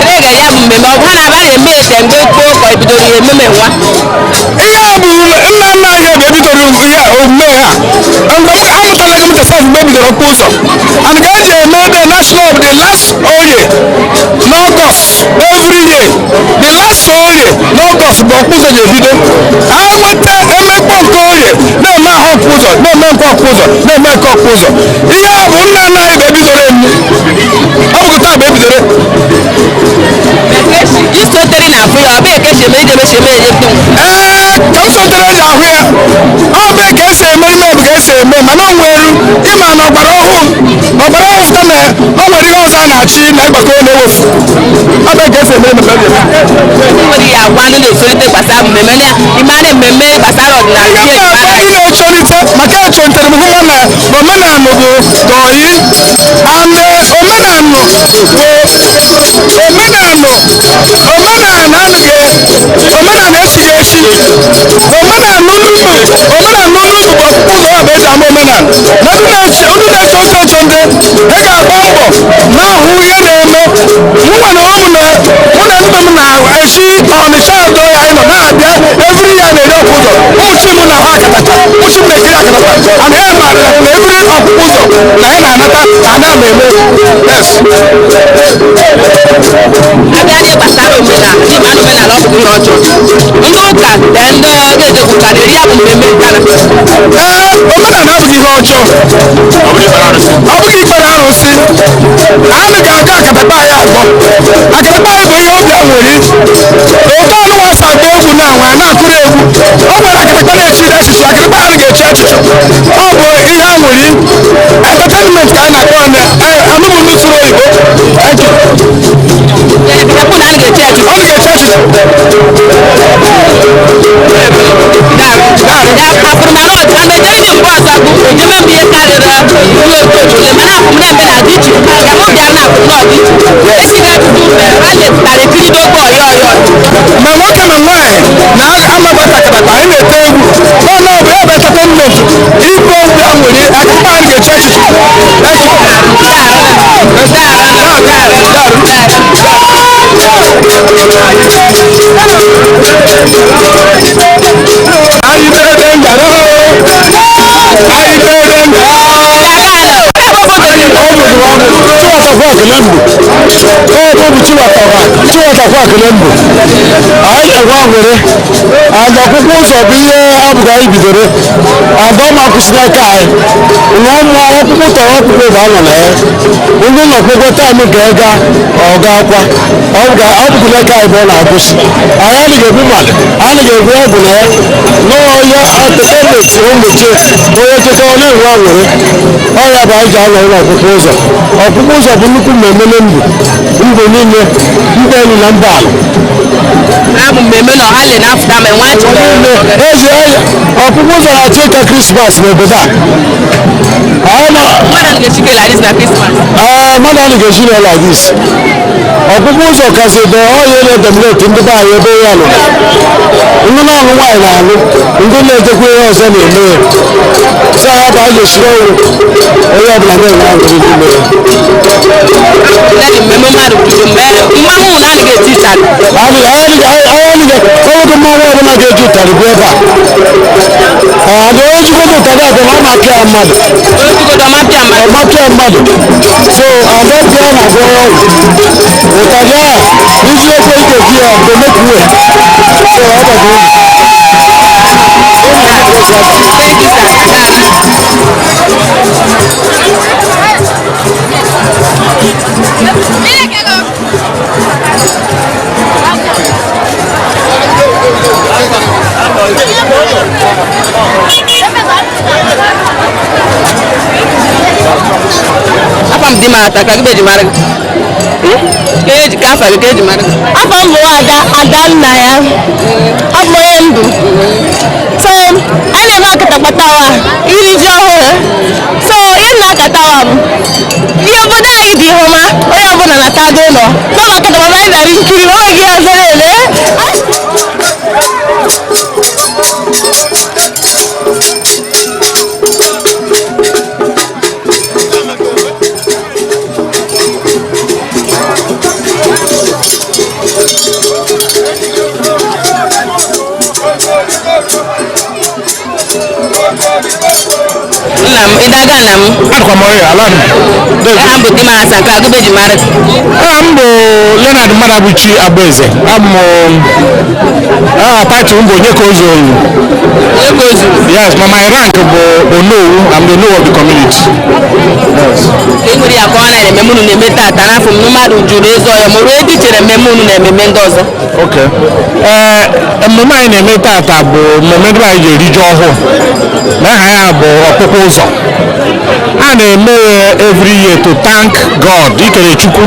Ihe ya bụ mmemme ọ bụ ha na-aba na-eme ete mgbe gboo ka ebidoro ya ememe nwa. Ihe a bụ nna nna anyị bụ ebidoro ya omume ha. Mgbe amụtala gị mụtasa mgbe ebidoro ọkpụ ụzọ. And ka eji eme ozugbo ọkpụzọ ga-ebido enweta emekpọ nke orie na-eme ahụ ọkpụzọ na-eme nke ọkpụzọ na-eme nke ọkpụzọ ihe a bụ nna nna anyị ga-ebidoro emu ọ bụ taa bụ ebidoro isotere na afọ ya ọ bụ eke sheme ije mesheme eje tum ka m sotere ji ahụ ya ọ bụ ka esi eme ime bụ ka esi eme mana o nwere ịma na ọgbara ọhụụ fụta na o nwere ihe ọzọ a na-achị na ịgbakọ na-ewefu ọ bụ ka esi eme ememe nwere ya agwa ndị na-esolite gbasara mmemme na ịmara mmemme gbasara ọdịnala ihe ndị na-echolite maka echolitere m hụ na omenala bụ dọyi and omenala esighị esi omenala n'ụlọ bụ ụzọ ya bụ eji ama omenala na ndị na-eche oche ndị ị ga-agba mbọ na-ahụ ihe na-eme mụ na ndị m na-esi ọnịcha atọ ya anyị nọ na-abịa evri ya na-eri ọkpụ ụzọ ụmụchi m na ha akatacha ụmụchi m na-ekiri akatacha ana ya maara na evri ọkpụkpụ ụzọ na ya na-anata ana m eme abịa ihe gbasara omenala ịma omenala ọ bụ ihe ọjọọ ndị ụka ndị na-ejekwuka na-eri ya bụ mmemme nkana omenala abụghị ihe ọjọọ ọ bụghị ikpere arụsị anyị ga-aga akatakpa anyị agbọ akatakpa anyị bụ ihe obi anwụrị otu ọnụwasa agba egwu na nwa na-akụrụ egwu o nwere akatakpa na-echiri echichi akatakpa anyị ga-echi echichi ọ bụ ihe anwụrị entertainment ka anyị na-akpọ anụbụ ndị sụrụ oyibo ekwu na a ga-eche echichi ọ ga-echi echichi hapụrụ mana ọcha mejere ndị mgbe ọzọ bụ ejeme m ihe karịrị ihe otoole mana afụ m na-eme na diji ya m bịara na afụ n'ọdịji esighị ajụjụ mere ha letara ekiribe oke ọyọ ọyọ ma nwoke ma nwaanyị na-amabata akatapa anyị na-ete egwu ọnụ ọ bụ ya bụ entertainment ikwu okwu ya nwere akatapa anyị ga-eche echichi anyị tere ngara anyị tere ngara and ọkpụkpụ ụzọ bụ ihe abụghị anyị bidoro and ọ ma-akwụsịla aka anyị na ụmụ ọkpụkpụ tọrọ ọkpụkpụ bụ anọ na ya ndị ụlọ ọkpụkpụ taịm ga-ega ọga akwa ọ bụgụla aka anyị bụ ọ na-akwụsị anyị anaghị ebu mmadụ anaghị ebu ọgwụ na ya n'ọhịa atụtọmet ụmụchie onye cheta ọ na-enwe anwụrị ọrịa bụ anyị ji alọ ụlọ ọkpụkpụ ụzọ ọkpụkpụ ụzọ bụ nnukwu mmemme na ndụ niile mba elu na mba ala abụ mmemme na ọhali na afta ma nwa ji ezi ọkpụkpụ ụzọ na-achọ ịka krismas n'obodo a mmadụ ga-echike ladis na krismas mmadụ anyị ga-echike ladis ọkpụkpụ ụzọ kasị bụ ọhịa na-edomineti ndị be anyị ebe ya nọ ndị na-alụ nwaanyị na-alụ ndị na-ejekwa ihe ọzọ na-eme ya so ya bụ anyị ga-esiri ọnwụ onye ọbụla na-enwe aṅụrị n'ime ya mmemme mmadụ kwuru mmanwụ na a ga-eti ịtarị ọnwụgị mmanwụ ọbụla ga-eji ụtarị bụ ebe a ada onye jigodo ụtarị abụ na ọmapịa mmadụ ọmapịa mmadụ so ada bịa na agwọ ọgwụ ụtarị a iji ekwe ikeji ya bụ mekwuwe so ọ gbagoro apa m di m ata ka gị beji mara gị eji ka afa gị ka eji mara gị afọ m bụ Adanna ya ọ bụ onye ndụ so a na-eme akatakpatawa iri ji ọhụrụ so ihe na-akatawa m ihe obodo anyị dị ihụma onye ọbụla na-atago ụlọ n'ọba akatakpata anyị na-arị nkiri o nweghị ọzọ na-eme nna m Idaga nam. Adukwa mo ya ala. Ambo di ma asa ka gube di mara. Ambo Leonard Marabuchi Abeze. Amo party umbo Nyekozo. Nyekozo. Yes, but my rank Ono, I'm the know of the community. Yes. Nguri akona ne memunu ne meta tana fum no madu jure zo ya mo ready tere memunu ne memendo zo. Okay. Mmemme anyị na-eme tata bụ mmemme ndị anyị ji eriju ọhụụ. Na aha ya bụ Okpukpo ụzọ. A na-eme every year to thank God, ikele Chukwu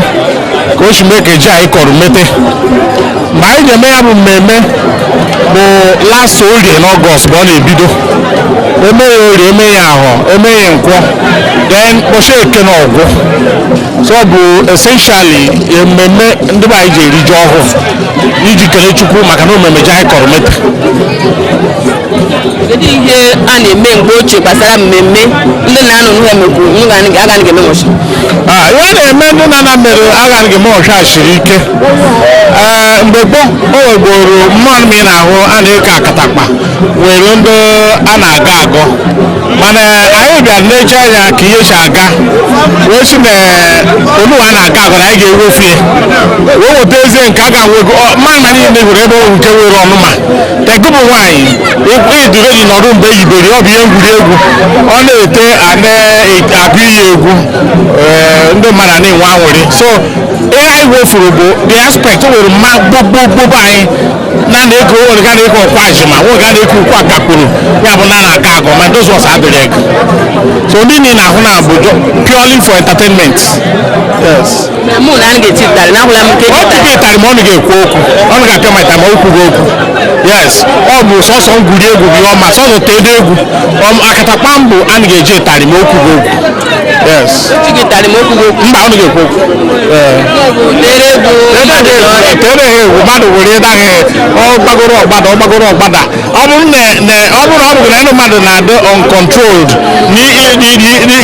ka o si mee ka ji anyị kọrọ mete. Mgbe anyị na-eme ya bụ mmemme bụ last Orie n'Ọgọst mgbe ọ na-ebido. Eme ya Orie, eme ya Ahọ, eme ya Nkwọ, then kpọcha Eke na Ọgwụ. So ọ bụ essentially mmemme ndị anyị ji eriju ọhụụ iji kelee Chukwu maka na mmemme ji anyị kọrọ mete. Kedu ihe a na-eme mgbe ochie gbasara mmemme ndị na-anọ n'ụlọ emekwu agaghị ga-eme nwọchi? Ihe a na-eme ndị na mere agaghị ga-eme nwọchi a siri ike. Mgbe gboo o wegboro mmanụ mmiri na-ahụ a na-eke akatakpa were ndị a na-aga agọ, mana anyị bịara na-eche anya ka ihe si aga wee si na olu a na-aga agọ na anyị ga-ewefie wee weta eze nke a ga-nwego mma niile hụrụ ebe ohu nke were ọnụma tegụbụ nwaanyị iduredi nọrụ mgbe eyibere ọ bụ ihe egwuregwu ọ na-ete abịa iyi egwu ndị mmadụ na-enwe anwụrị. So ihe anyị wefuru bụ the aspect o nwere mma gbogbo anyị na na-eko nwere ga na-eko ọkwa ajima nwere ga na-eko ukwu akakpuru ya bụ na na-aga agọ ma those ones adịrị ego. So ndị niile na-ahụ na bụ purely for entertainment. Yes. Mụ na anyị ga-eti ịtarị na ahụla m nke ọ dịka ịtarị ma ọ ga-ekwu okwu ọ ga-apịa ma ịtarị ma okwu gị okwu. Yes, ọ bụ sọsọ ngwuri egwu bụ ihe ọma sọsọ tedo egwu akatakpa mbụ a ga-eji ịtarị ma okwu gị okwu. Yes. Mba ọ ga-ekwu okwu. Tere ha egwu mmadụ were ịdaghị ọgbagoro ọgbada ọ bụrụ na ọ bụghị na ndị mmadụ na-adị uncontrolled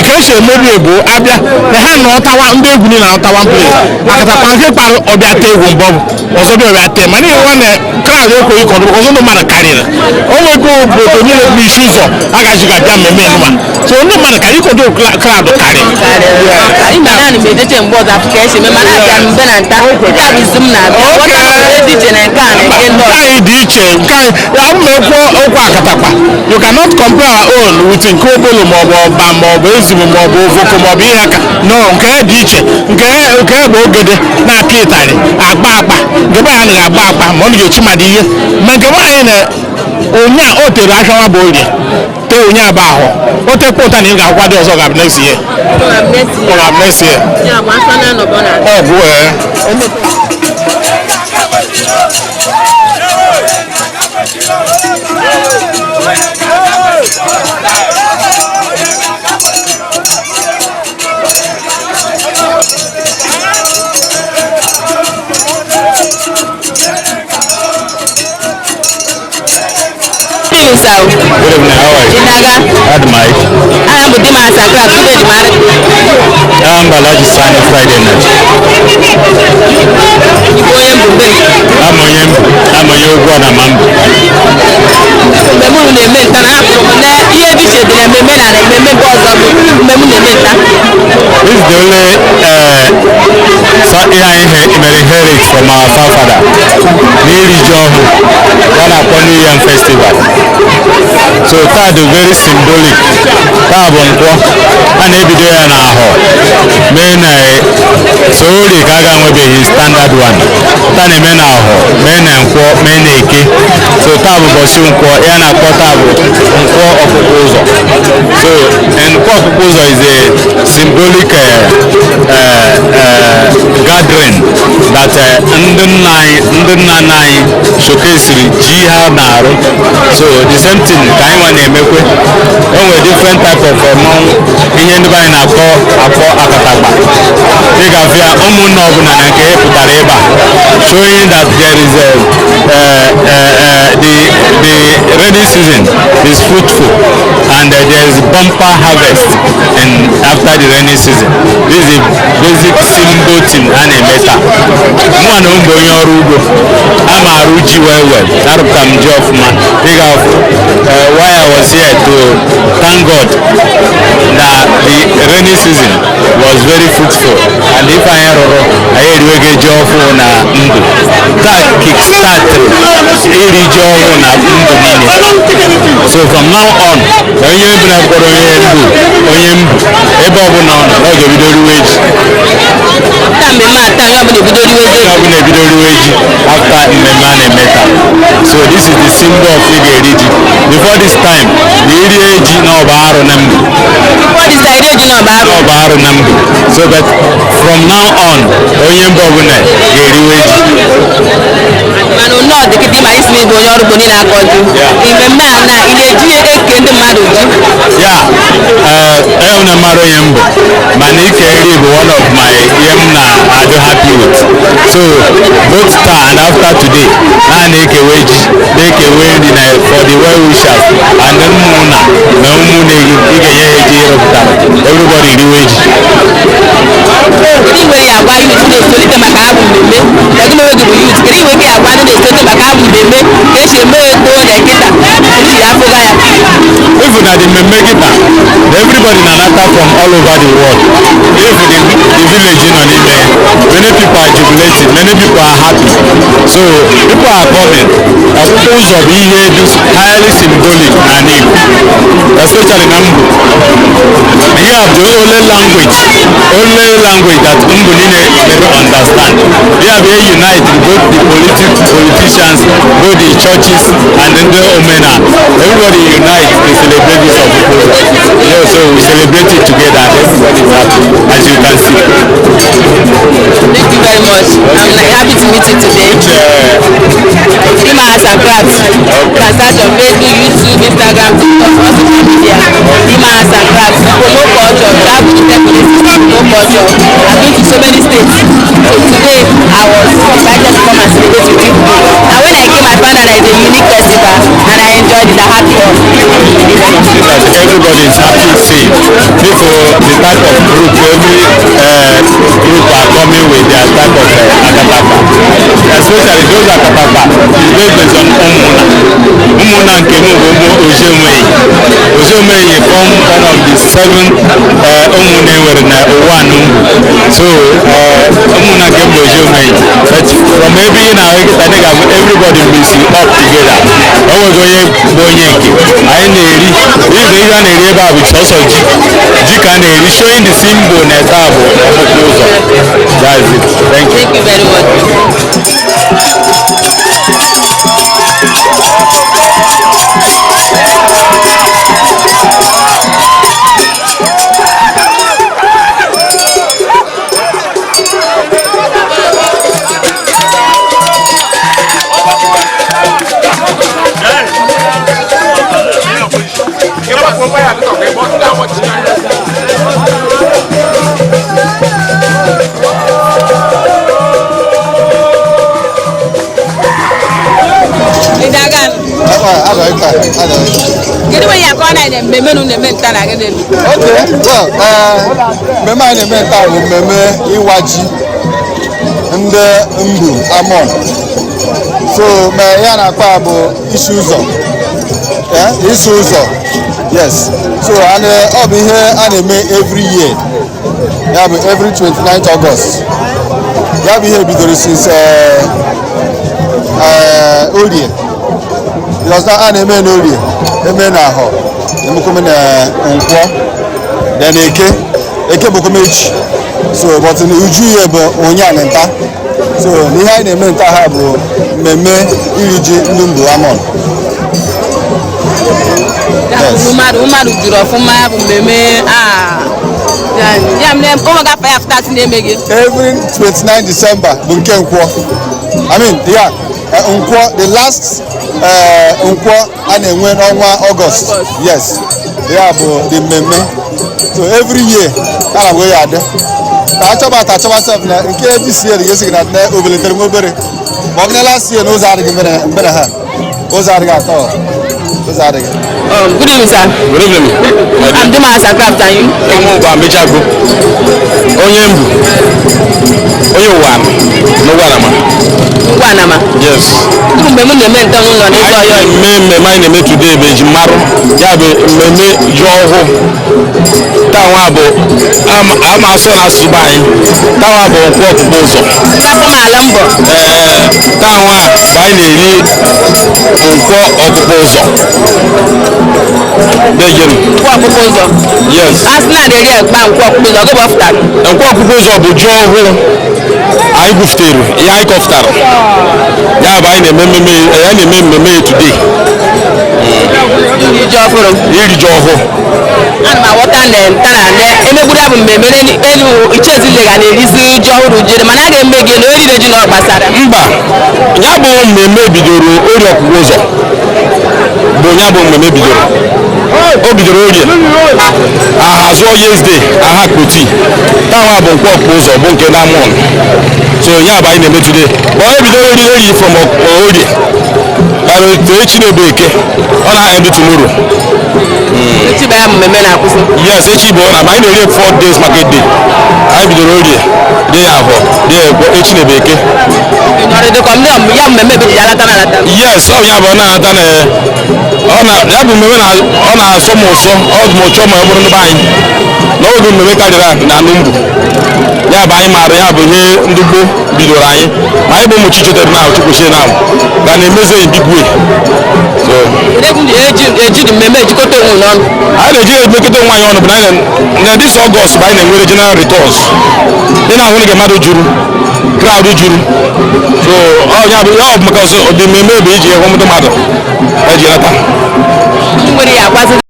ka esi emebi egwu abịa na ha na ọtawa ndị egwu niile na-ọtawa place akatakpa nke kpara ọbịa tee egwu mbọ ọzọ bịa ọbịa tee mana ihe nwanne kraụd ekweghị kọdụ ọzọ ndị mmadụ karịrị o nwego obodo niile bụ isi ụzọ agaghị abịa mmemme nwa so ndị mmadụ karị ịkwado kraụd karị anyị dị iche nke ya mmekwu okwu akatakpa you cannot compare our own with nke Obollo maọbụ ọba maọbụ ezigbo maọbụ ovoko maọbụ ihe aka no nke ya dị iche nke bụ ogede na-apịa ịtarị agba akpa nke be ha na-agba akpa ma ọ na-echi mmadụ ihe ma nke nwaanyị na onye o tere ahịa nwa bụ Orie tee onye aba ahụ o tekwa ụta na ị ga-akwụkwa dị ọzọ ga-abụ next year. Ọ bụ Good evening, how are you? Admai. I am with my Sakra, today, I am Balaji Sani Friday night. I'm a young one, I'm inherit from our forefather. Iriji one upon New Year festival. So that is very symbolic. Tabonko and every day an hour. Men so the Gaga will be his standard one. Tani men aho, men and quo, men eke. So Tabu Bosunko, Yana Potabu, and quo of proposal. So and quo proposal is a symbolic gathering that Ndunai showcase Jiha Naru. So the same thing, Kaiwan Emekwe, and with different type of among Indian Apo Akataba. They have here Omunobuna and Keputareba, showing that there is the rainy season is fruitful and there is bumper harvest and after the rainy season. This is a basic symbol meeting a na-eme taa. Mụnwa na ụmụ onye ọrụ ugbo a ma arụ ji well arụpụta m ji ọfụma. Dịga why I was here to thank God that the rainy season was very fruitful, and if anyị rụrụ anyị eriwego ji ọfụ na ndụ. That kickstart iri ji ọfụ na ndụ niile. So from now on, onye ọbụla kpọrọ onye mbụ ebe ọbụla ọ nọ, ọ ga-ebido riwe ji. Mmemme a taa onye ọbụla ebido riwe ji after mmemme a na-eme taa. So this is the symbol of Iriji. Before this time, the Iriji na ọba arụ na mbụ. So but from now on, onye mbụ ọbụla ga-eriwe ji. Mana ụlọ dịkịta ma isi n'ịbụ onye ọrụ ugbo niile akọ ji. Mmemme a na ị na-eji eke ndị mmadụ ji. Onye m na-amara onye mbụ mana ike nri bụ one of my ihe m na-adị happy with. So both taa and after today, na-ekewe ji na-ekewe nri na for the well wishers and ụmụnna na ụmụnne gị ị ga-enye ya ji ịrụpụta everybody riwe ji. Kedu nwere ya agwa youth na-etolite maka abụ mmemme? Kedu onwe gị bụ youth? Kedu nwere ike agwa ndị na-etolite maka abụ mmemme ka esi eme ego onye nkịta iji afụga ya? Even na the mmemme kịta, everybody na-anata from all over the world. If the village nọ n'ime, many people are jubilating, many people are happy. So people are coming. Ọkpụkpụ ụzọ bụ ihe highly symbolic na Igbo, especially na mbụ. Here bụ the only language that mbụ niile never understand. Here bụ unite both the politicians, both the churches and ndị omena. Everybody unite to celebrate this Okpukpo. So we celebrate it together and everybody is happy, as you can see. Thank you very much. I'm happy to meet you today. Dima Arts and Crafts. Can search on Facebook, YouTube, Instagram, TikTok, all social media. Dima Arts and Crafts. Promote culture, travel to tech places, promote culture. I've been to so many states. So today I was invited to come and celebrate with you. And when I came, I found out that it's a unique festival and I enjoyed it. I had fun. Everybody is happy to see people, the type of group, every group are coming with their type of akataka. Especially those akataka is based on ụmụnna nke m bụ Ojemeyi form one of the 7 ụmụnne nwere na ụwa nụ. So ụmụnna nke m bụ Ojemeyi, but from every na everybody will see up together. O nwego onye bụ onye nke anyị na-eri ihe a na-eri ebe a bụ sọsọ ji ka a na-eri, showing the symbol na ebe a bụ ọkpụkpụ ụzọ. That's it. Thank you. Thank you very much. Kedu mgbe ya ka ọ na-eme mmemme nta na gị n'elu? Mmemme anyị na-eme nta bụ mmemme ịwa ji ndị mbụ amon. So ya na-akpa bụ isi ụzọ. Yes. So ọ bụ ihe a na-eme every year. Ya bụ every 29th August. Ya bụ ihe bidoro since Orie. Because a na-eme n'Orie, eme na Ahọ, emekome na Nkwọ, then Eke bụkwa echi. So but Uju ihe bụ ụnyaahụ nta. So n'ihe anyị na-eme nta ha bụ mmemme iri ji ndị mbụ amon. Mmadụ juru ọfụma bụ mmemme ya mere ụmụ gafe ya afta na-eme gị. Every 29 December bụ nke Nkwọ. I mean, yeah, Nkwọ, the last Nkwọ a na-enwe n'ọnwa August. Yes, ya bụ the mmemme. So every year a na-agwa ya adị. Ka achọba sef na nke this year ga-esi na obeletere obere. Ma ọ bụ na last year na ụzọ adịghị mbere ha. Ụzọ adịghị atọ. Ụzọ adịghị. Good evening, sir. Good evening. I'm Dima Arts and Crafts, and you? I'm Amechi Agbo. Onye mbụ. Ngwanama. Yes. Mmemme na-eme nke n'ụlọ n'ịzọ ọyọ. Mmemme anyị na-eme today bụ ejimarụ ya bụ mmemme ji ọhụụ. Tawa bụ ama asọ na asụsụ anyị. Tawa bụ nkwọ ọkpụkpụ ụzọ. Afọ m ala mbọ. Tawa bụ anyị na-eri nkwọ ọkpụkpụ ụzọ. Dejere. Nkwọ ọkpụkpụ ụzọ. Yes. Asị na-eri ekpa nkwọ ọkpụkpụ ụzọ gị bọfụtara. Nkwọ ọkpụkpụ ụzọ bụ ji ọhụụ anyị gwufutere ihe anyị kọpụtara. Ya bụ anyị na-eme mmemme today. Iri ji ọhụrụ. Iri ji ọhụụ. Ana m aghọta na emegburu ya bụ mmemme elu ichezile ga na-erizi ji ọhụrụ jere mana a ga-eme gị na orire ji na ọ gbasara. Mba, ya bụ mmemme bidoro orie ọkpụkpụ ụzọ bụ ya bụ mmemme bidoro. O bidoro orie ahazụọ Wednesday aha kpoti tawa bụ nkwọ ọkpụkpụ ụzọ bụ nke na-amụn. So ya bụ anyị na-eme today. Ọ ebidoro eri from orie bara echi na-ebe eke ọ na-ahịa tomorrow. Echi bụ ya mmemme na-akwụsị. Yes, echi bụ na anyị na-eri 4 days market day. Anyị bidoro orie dị abụọ dị egbo echi na-ebe eke. Ya mmemme bụ ji alata na alata. Yes, ọ ya bụ ọ na-alata na ya bụ mmemme ọ na-asọ m ụsọ ọ dị m ụchọ ma ọ bụrụ ndị be anyị na oge mmemme karịrị na Numbu. Ya bụ anyị maara ya bụ ihe ndị gboo bidoro anyị ma anyị bụ ụmụ Chichetere na Chukwuchie na ga na-emezi big way. So eji mmemme ejikọta onwe n'ọnụ. anyị na-eji emekọta onwe anyị ọnụ bụ na this August bụ anyị na-enwere general returns. Ị na-ahụ na mmadụ juru crowd juru. So ọ ya bụ maka ọzọ mmemme bụ iji hụ ndị mmadụ eji lata. Nwere ya agbazi